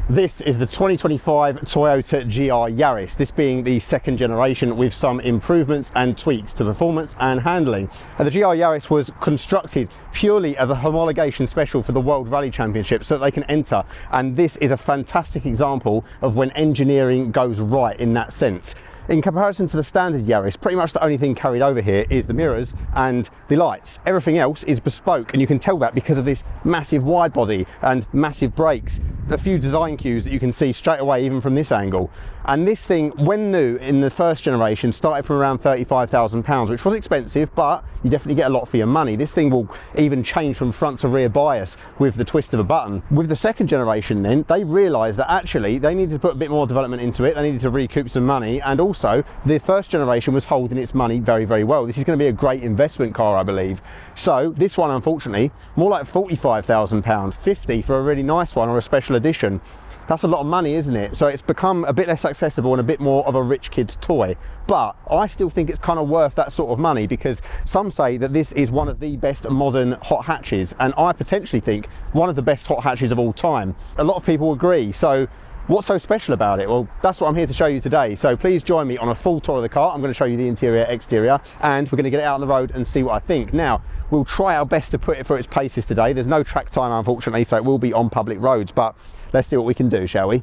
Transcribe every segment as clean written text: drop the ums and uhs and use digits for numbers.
This is the 2025 Toyota GR Yaris, this being the second generation with some improvements and tweaks to performance and handling. And the GR Yaris was constructed purely as a homologation special for the World Rally Championship so that they can enter, and this is a fantastic example of when engineering goes right in that sense. In comparison to the standard Yaris, pretty much the only thing carried over here is the mirrors and the lights. Everything else is bespoke, and you can tell that because of this massive wide body and massive brakes. A few design cues that you can see straight away even from this angle. And this thing, when new in the first generation, started from around £35,000, which was expensive, but you definitely get a lot for your money. This thing will even change from front to rear bias with the twist of a button. With the second generation then, they realised that actually they needed to put a bit more development into it, they needed to recoup some money, and also the first generation was holding its money very, very well. This is going to be a great investment car, I believe. So this one, unfortunately, more like £45,000, 50 for a really nice one or a special edition. That's a lot of money, isn't it? So it's become a bit less accessible and a bit more of a rich kid's toy. But I still think it's kind of worth that sort of money, because some say that this is one of the best modern hot hatches, and I potentially think one of the best hot hatches of all time. A lot of people agree. So what's so special about it? Well, that's what I'm here to show you today. So please join me on a full tour of the car. I'm going to show you the interior, exterior, and we're going to get it out on the road and see what I think. Now, we'll try our best to put it through its paces today. There's no track time, unfortunately, so it will be on public roads, but let's see what we can do, shall we?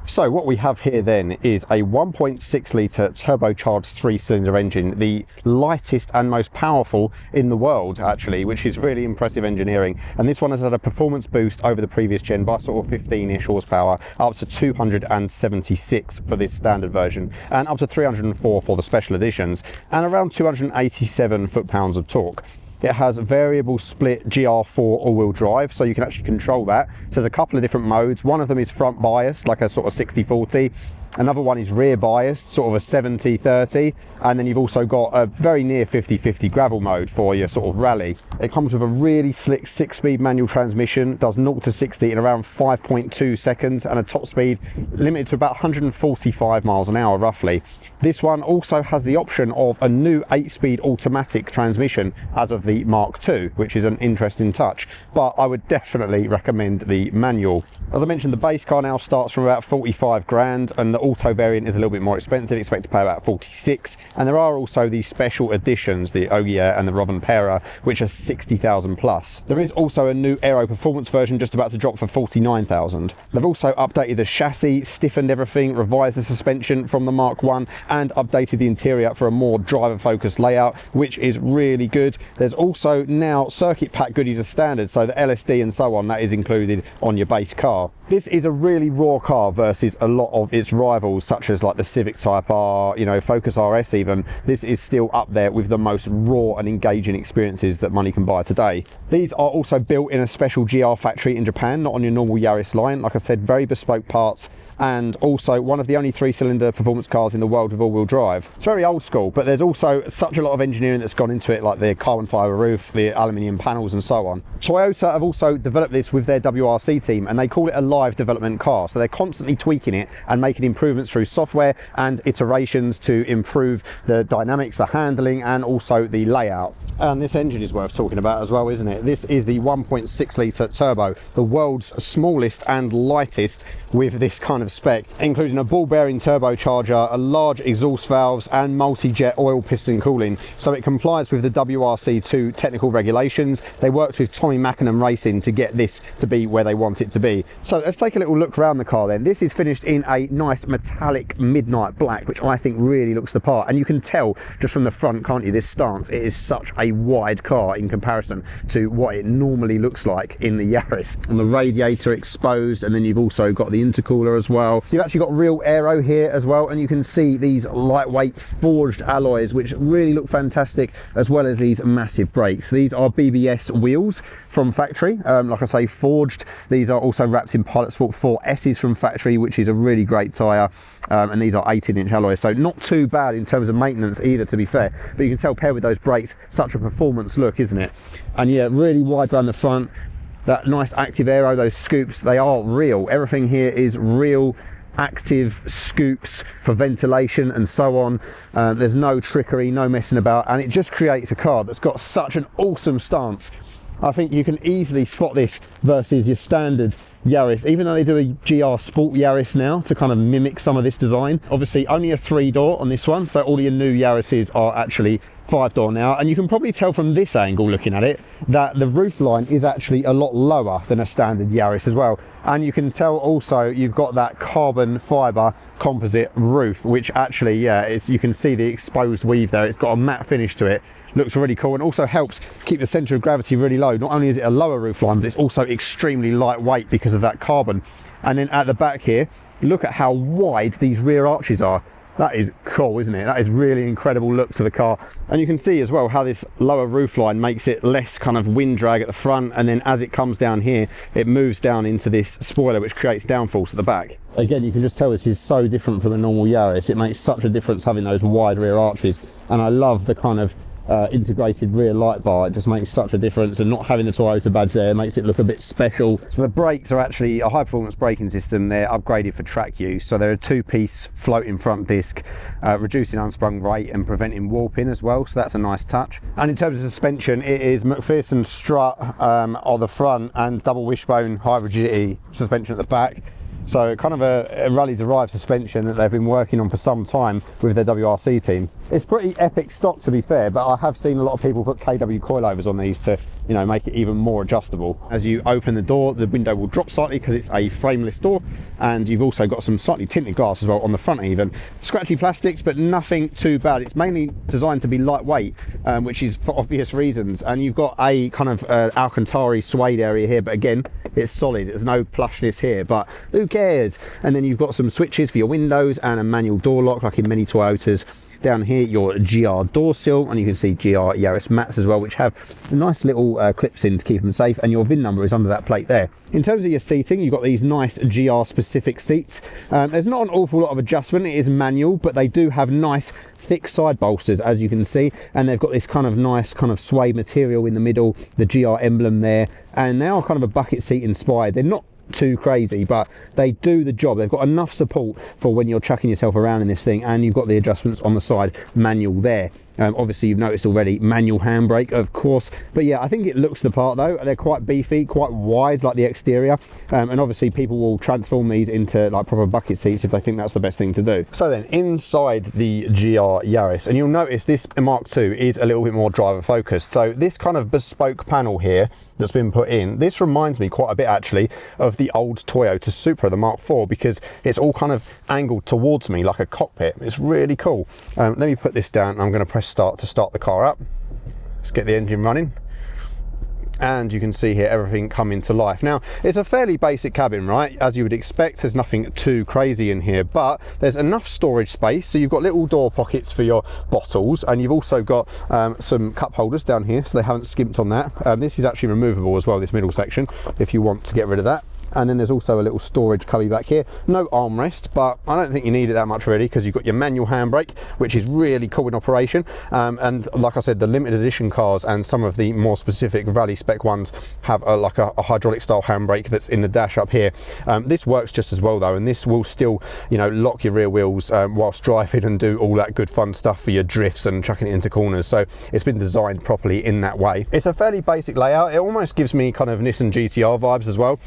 So what we have here then is a 1.6 litre turbocharged 3-cylinder engine, the lightest and most powerful in the world actually, which is really impressive engineering. And this one has had a performance boost over the previous gen by sort of 15-ish horsepower, up to 276 for this standard version, and up to 304 for the special editions, and around 287 foot-pounds of torque. It has variable split GR4 all-wheel drive, so you can actually control that. So there's a couple of different modes. One of them is front bias, like a sort of 60-40. Another one is rear biased, sort of a 70-30, and then you've also got a very near 50-50 gravel mode for your sort of rally. It comes with a really slick 6-speed manual transmission, does 0 to 60 in around 5.2 seconds, and a top speed limited to about 145 miles an hour roughly. This one also has the option of a new 8-speed automatic transmission as of the Mark II, which is an interesting touch, but I would definitely recommend the manual. As I mentioned, the base car now starts from about 45 grand, and the auto variant is a little bit more expensive, expect to pay about 46, and there are also the special editions, the Ogier and the Rovanpera, which are 60,000 plus. There is also a new Aero Performance version just about to drop for 49,000. They've also updated the chassis, stiffened everything, revised the suspension from the Mark I, and updated the interior for a more driver focused layout, which is really good. There's also now circuit pack goodies as standard, so the LSD and so on, that is included on your base car. This is a really raw car versus a lot of its rivals, such as like the Civic Type R, you know, Focus RS even. This is still up there with the most raw and engaging experiences that money can buy today. These are also built in a special GR factory in Japan, not on your normal Yaris line. Like I said, very bespoke parts, and also one of the only 3-cylinder performance cars in the world with all-wheel drive. It's very old school, but there's also such a lot of engineering that's gone into it, like the carbon fibre roof, the aluminium panels and so on. Toyota have also developed this with their WRC team, and they call it a live development car, so they're constantly tweaking it and making improvements through software and iterations to improve the dynamics, the handling, and also the layout. And this engine is worth talking about as well, isn't it? This is the 1.6 litre turbo, the world's smallest and lightest with this kind of spec, including a ball bearing turbocharger, a large exhaust valves, and multi-jet oil piston cooling. So it complies with the WRC2 technical regulations. They worked with Tommy Mackinnon Racing to get this to be where they want it to be. So let's take a little look around the car then. This is finished in a nice metallic midnight black, which I think really looks the part, and you can tell just from the front, can't you, this stance. It is such a wide car in comparison to what it normally looks like in the Yaris. And the radiator exposed, and then you've also got the intercooler as well. So you've actually got real aero here as well, and you can see these lightweight forged alloys which really look fantastic, as well as these massive brakes. These are BBS wheels from factory, like I say, forged. These are also wrapped in Pilot Sport 4S's from factory, which is a really great tyre, and these are 18-inch alloys, so not too bad in terms of maintenance either, to be fair. But you can tell, paired with those brakes, such a performance look, isn't it? And yeah, really wide around the front, that nice active aero, those scoops, they are real. Everything here is real active scoops for ventilation and so on. There's no trickery, no messing about, and it just creates a car that's got such an awesome stance. I think you can easily spot this versus your standard Yaris, even though they do a GR Sport Yaris now to kind of mimic some of this design. Obviously only a 3-door on this one, so all your new Yarises are actually 5-door now, and you can probably tell from this angle looking at it that the roof line is actually a lot lower than a standard Yaris as well. And you can tell also you've got that carbon fibre composite roof, which actually, yeah, you can see the exposed weave there. It's got a matte finish to it, looks really cool, and also helps keep the centre of gravity really low. Not only is it a lower roof line, but it's also extremely lightweight because of that carbon. And then at the back here, look at how wide these rear arches are. That is cool, isn't it? That is really incredible look to the car. And you can see as well how this lower roof line makes it less kind of wind drag at the front, and then as it comes down here, it moves down into this spoiler, which creates downforce at the back. Again, you can just tell this is so different from a normal Yaris. It makes such a difference having those wide rear arches, and I love the kind of integrated rear light bar. It just makes such a difference, and not having the Toyota badge there makes it look a bit special. So the brakes are actually a high performance braking system. They're upgraded for track use, so they're a 2-piece floating front disc, reducing unsprung rate and preventing warping as well, so that's a nice touch. And in terms of suspension, it is McPherson strut on the front and double wishbone high rigidity suspension at the back. So kind of a rally derived suspension that they've been working on for some time with their WRC team. It's pretty epic stock, to be fair, but I have seen a lot of people put KW coilovers on these to, you know, make it even more adjustable. As you open the door, the window will drop slightly because it's a frameless door, and you've also got some slightly tinted glass as well on the front even. Scratchy plastics, but nothing too bad. It's mainly designed to be lightweight, which is for obvious reasons. And you've got a kind of Alcantara suede area here, but again, it's solid. There's no plushness here, but who cares? And then you've got some switches for your windows and a manual door lock like in many Toyotas. Down here, your GR door sill, and you can see GR Yaris mats as well, which have nice little clips in to keep them safe, and your VIN number is under that plate there. In terms of your seating, you've got these nice GR specific seats. There's not an awful lot of adjustment. It is manual, but they do have nice thick side bolsters, as you can see, and they've got this kind of nice kind of suede material in the middle, the GR emblem there, and they are kind of a bucket seat inspired. They're not too crazy, but they do the job. They've got enough support for when you're chucking yourself around in this thing, and you've got the adjustments on the side manual there. Obviously you've noticed already manual handbrake, of course, but yeah, I think it looks the part though. They're quite beefy, quite wide like the exterior, and obviously people will transform these into like proper bucket seats if they think that's the best thing to do. So then inside the GR Yaris, and you'll notice this Mark II is a little bit more driver focused, so this kind of bespoke panel here that's been put in, this reminds me quite a bit actually of the old Toyota Supra, the Mark IV, because it's all kind of angled towards me like a cockpit. It's really cool. Let me put this down. I'm going to press start to start the car up. Let's get the engine running, and you can see here everything coming to life. Now it's a fairly basic cabin, right, as you would expect. There's nothing too crazy in here, but there's enough storage space, so you've got little door pockets for your bottles, and you've also got some cup holders down here, so they haven't skimped on that. This is actually removable as well, this middle section, if you want to get rid of that. And then there's also a little storage cubby back here. No armrest, but I don't think you need it that much really, because you've got your manual handbrake, which is really cool in operation. And like I said, the limited edition cars and some of the more specific rally spec ones have like a hydraulic style handbrake that's in the dash up here. This works just as well though, and this will still, you know, lock your rear wheels whilst driving and do all that good fun stuff for your drifts and chucking it into corners. So it's been designed properly in that way. It's a fairly basic layout. It almost gives me kind of Nissan GTR vibes as well.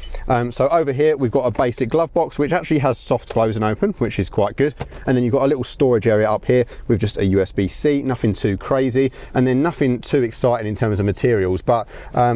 So over here we've got a basic glove box, which actually has soft close and open, which is quite good. And then you've got a little storage area up here with just a USB-C, nothing too crazy, and then nothing too exciting in terms of materials. But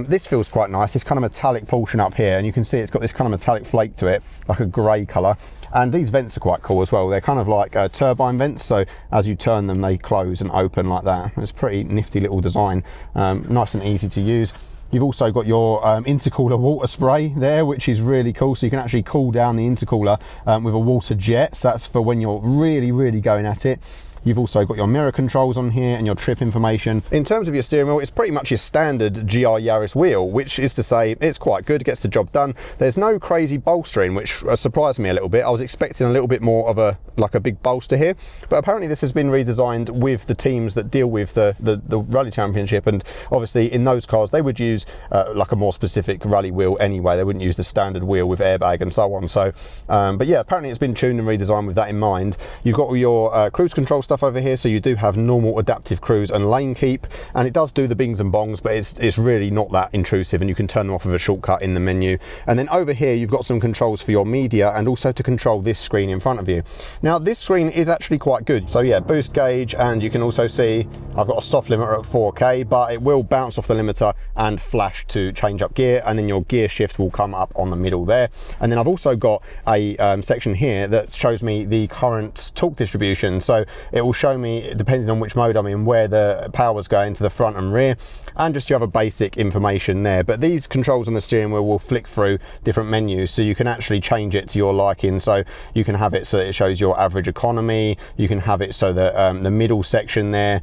this feels quite nice, this kind of metallic portion up here, and you can see it's got this kind of metallic flake to it, like a grey colour. And these vents are quite cool as well. They're kind of like turbine vents, so as you turn them they close and open like that. It's a pretty nifty little design, nice and easy to use. You've also got your intercooler water spray there, which is really cool. So you can actually cool down the intercooler with a water jet. So that's for when you're really going at it. You've also got your mirror controls on here and your trip information. In terms of your steering wheel, it's pretty much your standard GR Yaris wheel, which is to say it's quite good, it gets the job done. There's no crazy bolstering, which surprised me a little bit. I was expecting a little bit more of a big bolster here, but apparently this has been redesigned with the teams that deal with the Rally Championship, and obviously in those cars they would use like a more specific rally wheel anyway. They wouldn't use the standard wheel with airbag and so on. So but yeah, apparently it's been tuned and redesigned with that in mind. You've got your cruise control stuff stuff over here, so you do have normal adaptive cruise and lane keep, and it does do the bings and bongs, but it's really not that intrusive, and you can turn them off with a shortcut in the menu. And then over here you've got some controls for your media and also to control this screen in front of you. Now this screen is actually quite good. So yeah, boost gauge, and you can also see I've got a soft limiter at 4K, but it will bounce off the limiter and flash to change up gear, and then your gear shift will come up on the middle there. And then I've also got a section here that shows me the current torque distribution, so it will show me, depending on which mode I'm in, where the power's going to the front and rear, and just your other basic information there. But these controls on the steering wheel will flick through different menus, so you can actually change it to your liking. So you can have it so that it shows your average economy, you can have it so that the middle section there,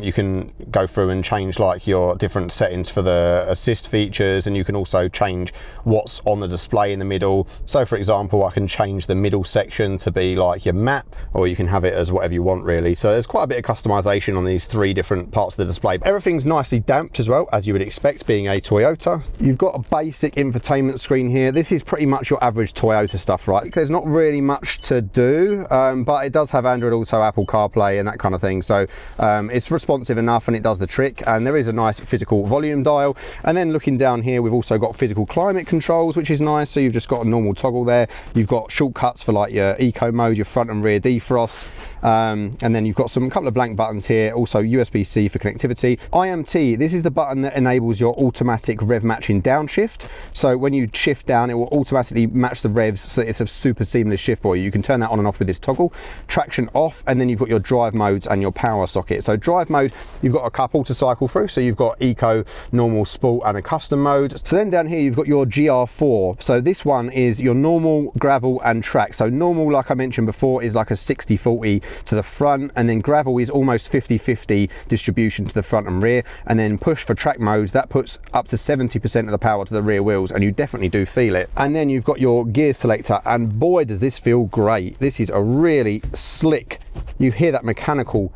you can go through and change like your different settings for the assist features, and you can also change what's on the display in the middle. So for example, I can change the middle section to be like your map, or you can have it as whatever you want really. So there's quite a bit of customization on these three different parts of the display. Everything's nicely damped as well, as you would expect being a Toyota. You've got a basic infotainment screen here. This is pretty much your average Toyota stuff, right? There's not really much to do, but it does have Android Auto, Apple CarPlay and that kind of thing, so it's responsive enough and it does the trick. And there is a nice physical volume dial, and then looking down here we've also got physical climate controls, which is nice. So you've just got a normal toggle there, you've got shortcuts for like your eco mode, your front and rear defrost, and then you've got a couple of blank buttons here, also USB-C for connectivity. IMT, this is the button that enables your automatic rev matching downshift. So when you shift down, it will automatically match the revs, so it's a super seamless shift for you. You can turn that on and off with this toggle. Traction off, and then you've got your drive modes and your power socket. So drive mode, you've got a couple to cycle through, so you've got eco, normal, sport and a custom mode. So then down here you've got your GR4. So this one is your normal, gravel and track. So normal, like I mentioned before, is like a 60-40 to the front, and then gravel is almost 50-50 distribution to the front and rear. And then push for track mode, that puts up to 70% of the power to the rear wheels, and you definitely do feel it. And then you've got your gear selector, and boy does this feel great. This is a really slick, you hear that mechanical,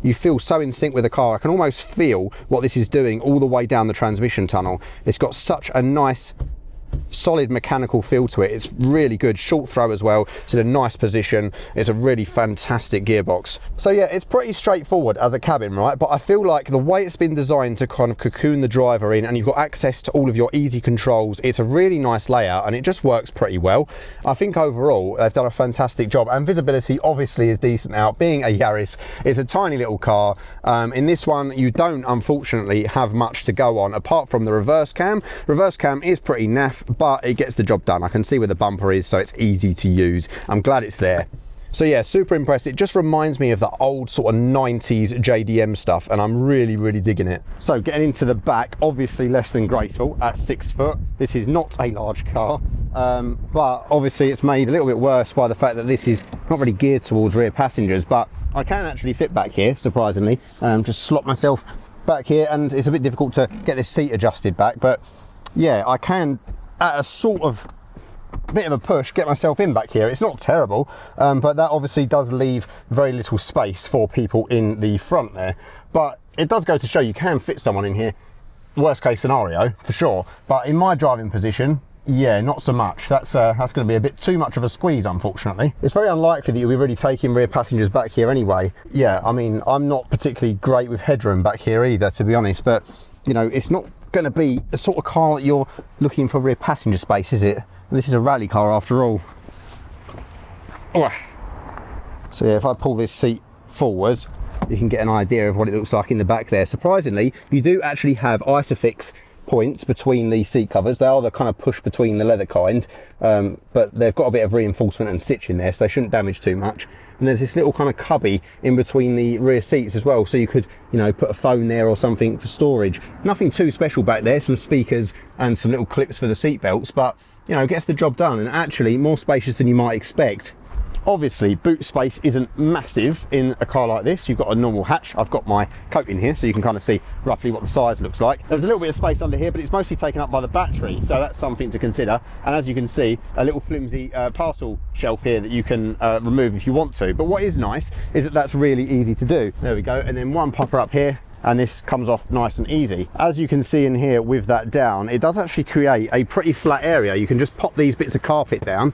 you feel so in sync with the car. I can almost feel what this is doing all the way down the transmission tunnel. It's got such a nice solid mechanical feel to it. It's really good. Short throw as well. It's in a nice position. It's a really fantastic gearbox. So yeah, it's pretty straightforward as a cabin, right? But I feel like the way it's been designed to kind of cocoon the driver in, and you've got access to all of your easy controls, it's a really nice layout and it just works pretty well. I think overall they've done a fantastic job, and visibility obviously is decent out. Being a Yaris, it's a tiny little car. In this one you don't unfortunately have much to go on apart from the reverse cam. Reverse cam is pretty naff, but it gets the job done. I can see where the bumper is, so it's easy to use. I'm glad it's there. So yeah, super impressed. It just reminds me of the old sort of 90s JDM stuff, and I'm really digging it. So getting into the back, obviously less than graceful at 6 foot. This is not a large car, but obviously it's made a little bit worse by the fact that this is not really geared towards rear passengers, but I can actually fit back here, surprisingly. Just slot myself back here, and it's a bit difficult to get this seat adjusted back, but yeah, I can, at a sort of bit of a push, get myself in back here. It's not terrible, but that obviously does leave very little space for people in the front there. But it does go to show you can fit someone in here, worst case scenario for sure. But in my driving position, yeah, not so much. That's going to be a bit too much of a squeeze, unfortunately. It's very unlikely that you'll be really taking rear passengers back here anyway. Yeah, I mean, I'm not particularly great with headroom back here either, to be honest, but you know, it's not going to be the sort of car that you're looking for rear passenger space, is it? This is a rally car after all. So yeah, if I pull this seat forward, you can get an idea of what it looks like in the back there. Surprisingly, you do actually have Isofix points between the seat covers. They are the kind of push between the leather kind, but they've got a bit of reinforcement and stitching there, so they shouldn't damage too much. And there's this little kind of cubby in between the rear seats as well, so you could, you know, put a phone there or something for storage. Nothing too special back there, some speakers and some little clips for the seat belts, but you know, gets the job done, and actually more spacious than you might expect. Obviously boot space isn't massive in a car like this. You've got a normal hatch. I've got my coat in here so you can kind of see roughly what the size looks like. There's a little bit of space under here, but it's mostly taken up by the battery, so that's something to consider. And as you can see, a little flimsy parcel shelf here that you can remove if you want to. But what is nice is that that's really easy to do. There we go, and then one popper up here, and this comes off nice and easy. As you can see in here with that down, it does actually create a pretty flat area. You can just pop these bits of carpet down,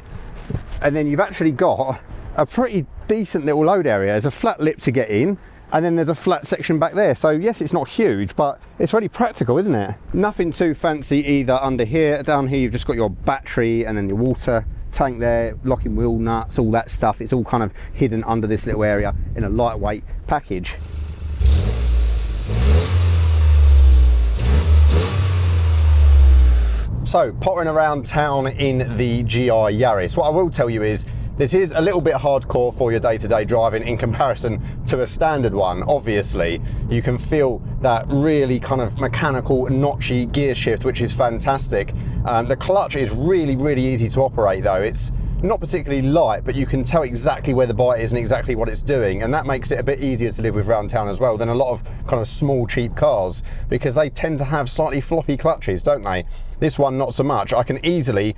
and then you've actually got a pretty decent little load area. There's a flat lip to get in, and then there's a flat section back there. So yes, it's not huge, but it's really practical, isn't it? Nothing too fancy either under here. Down here, you've just got your battery and then your water tank there, locking wheel nuts, all that stuff. It's all kind of hidden under this little area in a lightweight package. So, pottering around town in the GR Yaris, what I will tell you is this is a little bit hardcore for your day-to-day driving in comparison to a standard one. Obviously, you can feel that really kind of mechanical, notchy gear shift, which is fantastic. The clutch is really, really easy to operate though. It's not particularly light, but you can tell exactly where the bite is and exactly what it's doing, and that makes it a bit easier to live with around town as well than a lot of kind of small cheap cars, because they tend to have slightly floppy clutches, don't they? This one not so much. I can easily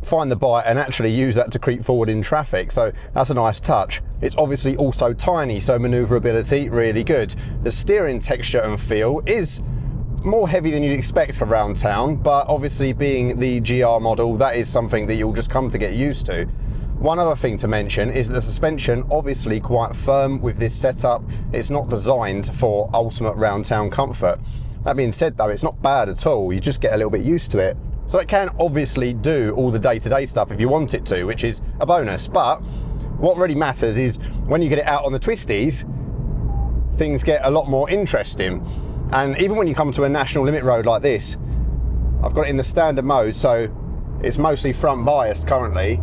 find the bite and actually use that to creep forward in traffic, so that's a nice touch. It's obviously also tiny, so manoeuvrability really good. The steering texture and feel is more heavy than you'd expect for around town, but obviously being the GR model, that is something that you'll just come to get used to. One other thing to mention is the suspension, obviously quite firm with this setup. It's not designed for ultimate round town comfort. That being said though, it's not bad at all. You just get a little bit used to it. So it can obviously do all the day-to-day stuff if you want it to, which is a bonus. But what really matters is when you get it out on the twisties, things get a lot more interesting. And even when you come to a national limit road like this, I've got it in the standard mode, so it's mostly front biased currently.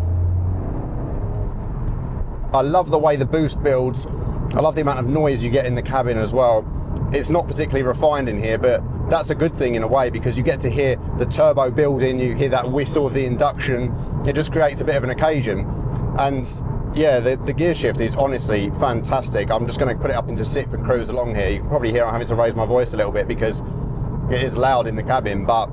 I love the way the boost builds. I love the amount of noise you get in the cabin as well. It's not particularly refined in here, but that's a good thing in a way, because you get to hear the turbo building, you hear that whistle of the induction. It just creates a bit of an occasion. And yeah, the gear shift is honestly fantastic. I'm just going to put it up into sixth and cruise along here. You can probably hear I'm having to raise my voice a little bit because it is loud in the cabin, but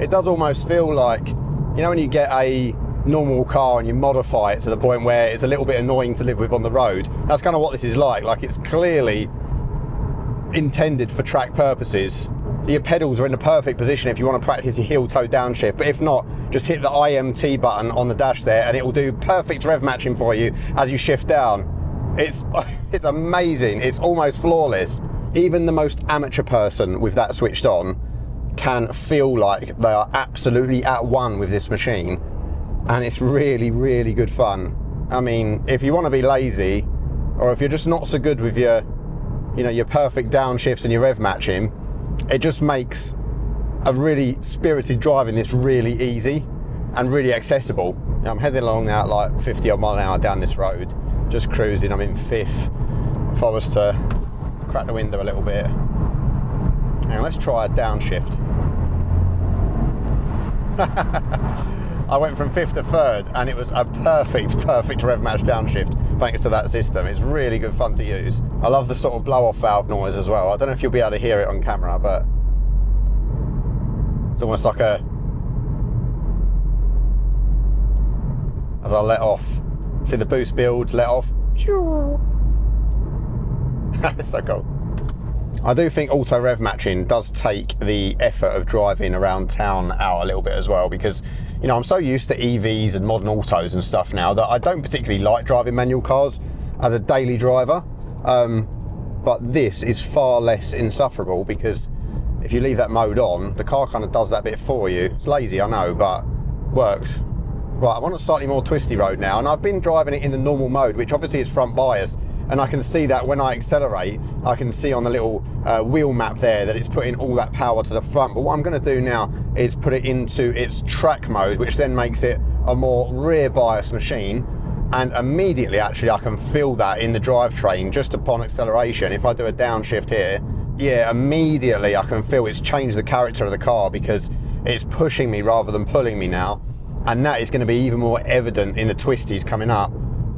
it does almost feel like, you know, when you get a normal car and you modify it to the point where it's a little bit annoying to live with on the road. That's kind of what this is like. Like, it's clearly intended for track purposes. So your pedals are in the perfect position if you want to practice your heel toe downshift, but if not, just hit the IMT button on the dash there and it will do perfect rev matching for you as you shift down. It's amazing. It's almost flawless. Even the most amateur person with that switched on can feel like they are absolutely at one with this machine, and it's really, really good fun. I mean, if you want to be lazy, or if you're just not so good with your, you know, your perfect downshifts and your rev matching, it just makes a really spirited driving this really easy and really accessible. You know, I'm heading along now at like 50 odd mile an hour down this road, just cruising. I'm in fifth. If I was to crack the window a little bit, and let's try a downshift. I went from fifth to third, and it was a perfect rev match downshift thanks to that system. It's really good fun to use. I love the sort of blow off valve noise as well. I don't know if you'll be able to hear it on camera, but it's almost like as I let off. See the boost build, let off. It's so cool. I do think auto rev matching does take the effort of driving around town out a little bit as well, because, you know, I'm so used to EVs and modern autos and stuff now that I don't particularly like driving manual cars as a daily driver. But this is far less insufferable, because if you leave that mode on, the car kind of does that bit for you. It's lazy, I know, but works. Right, I'm on a slightly more twisty road now, and I've been driving it in the normal mode, which obviously is front biased. And I can see that when I accelerate, I can see on the little wheel map there that it's putting all that power to the front. But what I'm going to do now is put it into its track mode, which then makes it a more rear bias machine. And immediately, actually, I can feel that in the drivetrain just upon acceleration. If I do a downshift here, yeah, immediately I can feel it's changed the character of the car, because it's pushing me rather than pulling me now. And that is going to be even more evident in the twisties coming up.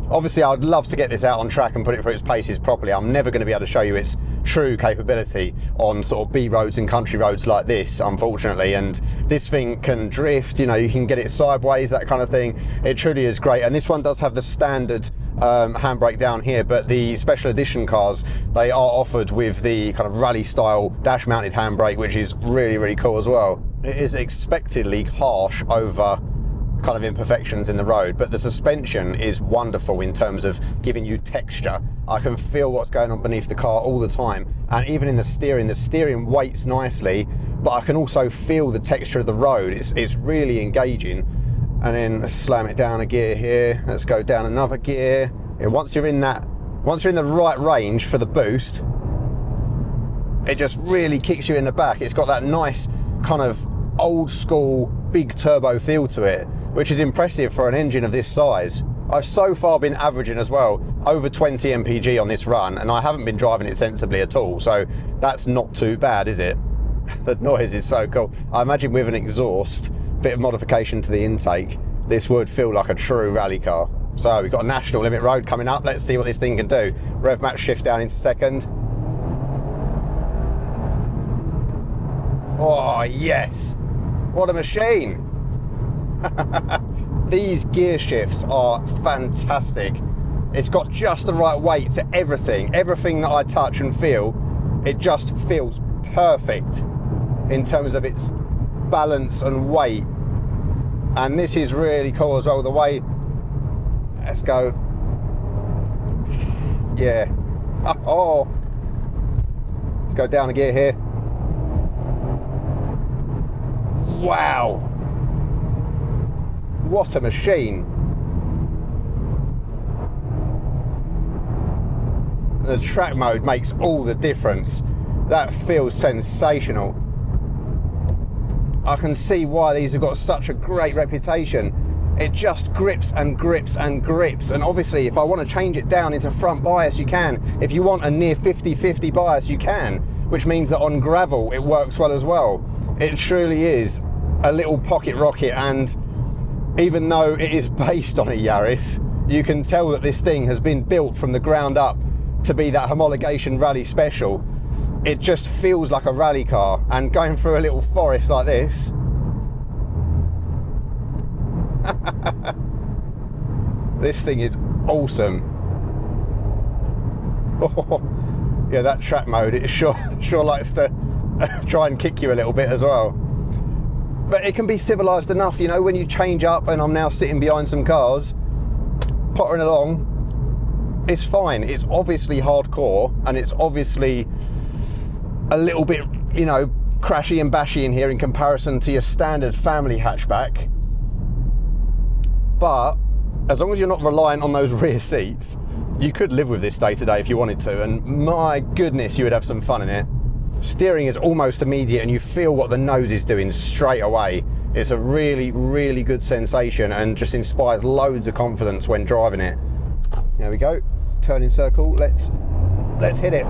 Obviously, I'd love to get this out on track and put it through its paces properly. I'm never going to be able to show you its true capability on sort of B roads and country roads like this, unfortunately. And this thing can drift, you know, you can get it sideways, that kind of thing. It truly is great. And this one does have the standard handbrake down here, but the special edition cars, they are offered with the kind of rally style dash mounted handbrake, which is really, really cool as well. It is expectedly harsh over kind of imperfections in the road, but the suspension is wonderful in terms of giving you texture. I can feel what's going on beneath the car all the time, and even in the steering weights nicely, but I can also feel the texture of the road. It's really engaging. And then let's slam it down a gear here. Let's go down another gear. Yeah, once you're in the right range for the boost, it just really kicks you in the back. It's got that nice kind of old school big turbo feel to it, which is impressive for an engine of this size. I've so far been averaging as well over 20 mpg on this run, and I haven't been driving it sensibly at all, so that's not too bad, is it? The noise is so cool. I imagine with an exhaust, bit of modification to the intake, this would feel like a true rally car. So we've got a national limit road coming up. Let's see what this thing can do. Rev max shift down into second. Oh yes, what a machine. These gear shifts are fantastic. It's got just the right weight to everything. Everything that I touch and feel, it just feels perfect in terms of its balance and weight. And this is really cool as well, the way, let's go, yeah, oh, let's go down a gear here. Wow, what a machine. The track mode makes all the difference. That feels sensational. I can see why these have got such a great reputation. It just grips and grips and grips. And obviously, if I want to change it down into front bias, you can. If you want a near 50-50 bias, you can, which means that on gravel, it works well as well. It truly is a little pocket rocket, and even though it is based on a Yaris, you can tell that this thing has been built from the ground up to be that homologation rally special. It just feels like a rally car, and going through a little forest like this, this thing is awesome. Oh, yeah, that track mode, it sure likes to try and kick you a little bit as well. But it can be civilized enough, you know, when you change up, and I'm now sitting behind some cars, pottering along, it's fine. It's obviously hardcore, and it's obviously a little bit, you know, crashy and bashy in here in comparison to your standard family hatchback. But as long as you're not reliant on those rear seats, you could live with this day to day if you wanted to, and my goodness, you would have some fun in it. Steering is almost immediate, and you feel what the nose is doing straight away. It's a really, really good sensation, and just inspires loads of confidence when driving it. There we go, turning circle, let's hit it.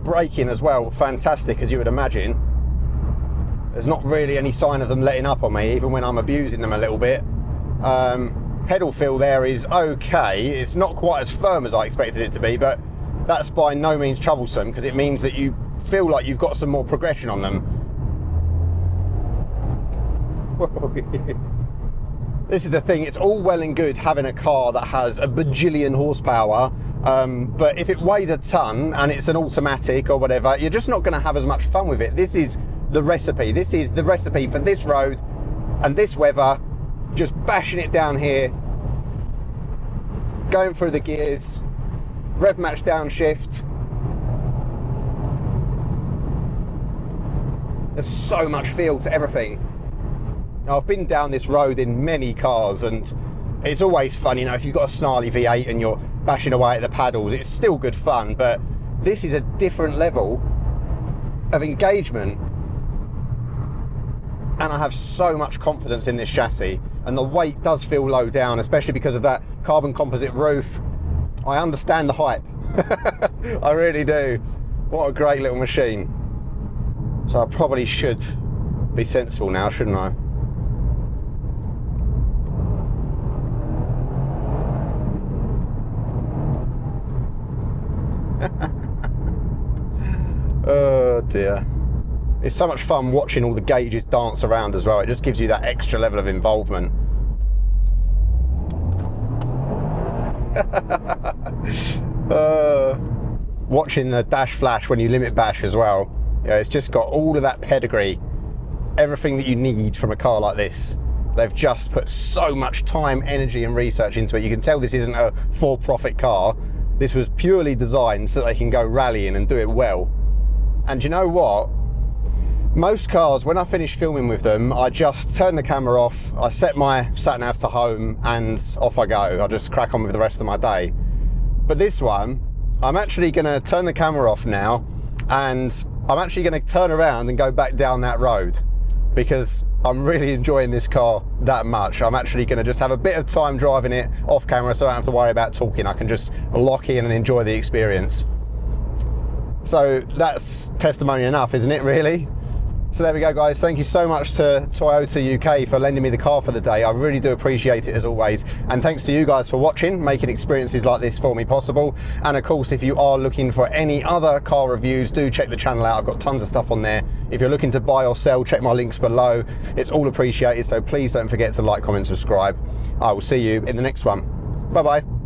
Braking as well, fantastic, as you would imagine. There's not really any sign of them letting up on me, even when I'm abusing them a little bit. Pedal feel there is okay. It's not quite as firm as I expected it to be, but that's by no means troublesome, because it means that you feel like you've got some more progression on them. This is the thing, it's all well and good having a car that has a bajillion horsepower, but if it weighs a ton and it's an automatic or whatever, you're just not going to have as much fun with it. This is the recipe. This is the recipe for this road and this weather. Just bashing it down here, going through the gears, rev match downshift. There's so much feel to everything. Now, I've been down this road in many cars, and it's always fun, you know, if you've got a snarly V8 and you're bashing away at the paddles, it's still good fun, but this is a different level of engagement. And I have so much confidence in this chassis, and the weight does feel low down, especially because of that carbon composite roof. I understand the hype. I really do. What a great little machine. So I probably should be sensible now, shouldn't I? Oh dear. It's so much fun watching all the gauges dance around as well. It just gives you that extra level of involvement. Watching the dash flash when you limit bash as well. You know, it's just got all of that pedigree, everything that you need from a car like this. They've just put so much time, energy and research into it. You can tell this isn't a for-profit car. This was purely designed so that they can go rallying and do it well. And you know what? Most cars, when I finish filming with them, I just turn the camera off, I set my sat-nav to home and off I go. I just crack on with the rest of my day. But this one, I'm actually gonna turn the camera off now and I'm actually gonna turn around and go back down that road because I'm really enjoying this car that much. I'm actually gonna just have a bit of time driving it off camera so I don't have to worry about talking. I can just lock in and enjoy the experience. So that's testimony enough, isn't it, really? So there we go, guys. Thank you so much to Toyota UK for lending me the car for the day. I really do appreciate it as always. And thanks to you guys for watching, making experiences like this for me possible. And of course, if you are looking for any other car reviews, do check the channel out. I've got tons of stuff on there. If you're looking to buy or sell, check my links below. It's all appreciated. So please don't forget to like, comment, subscribe. I will see you in the next one. Bye-bye.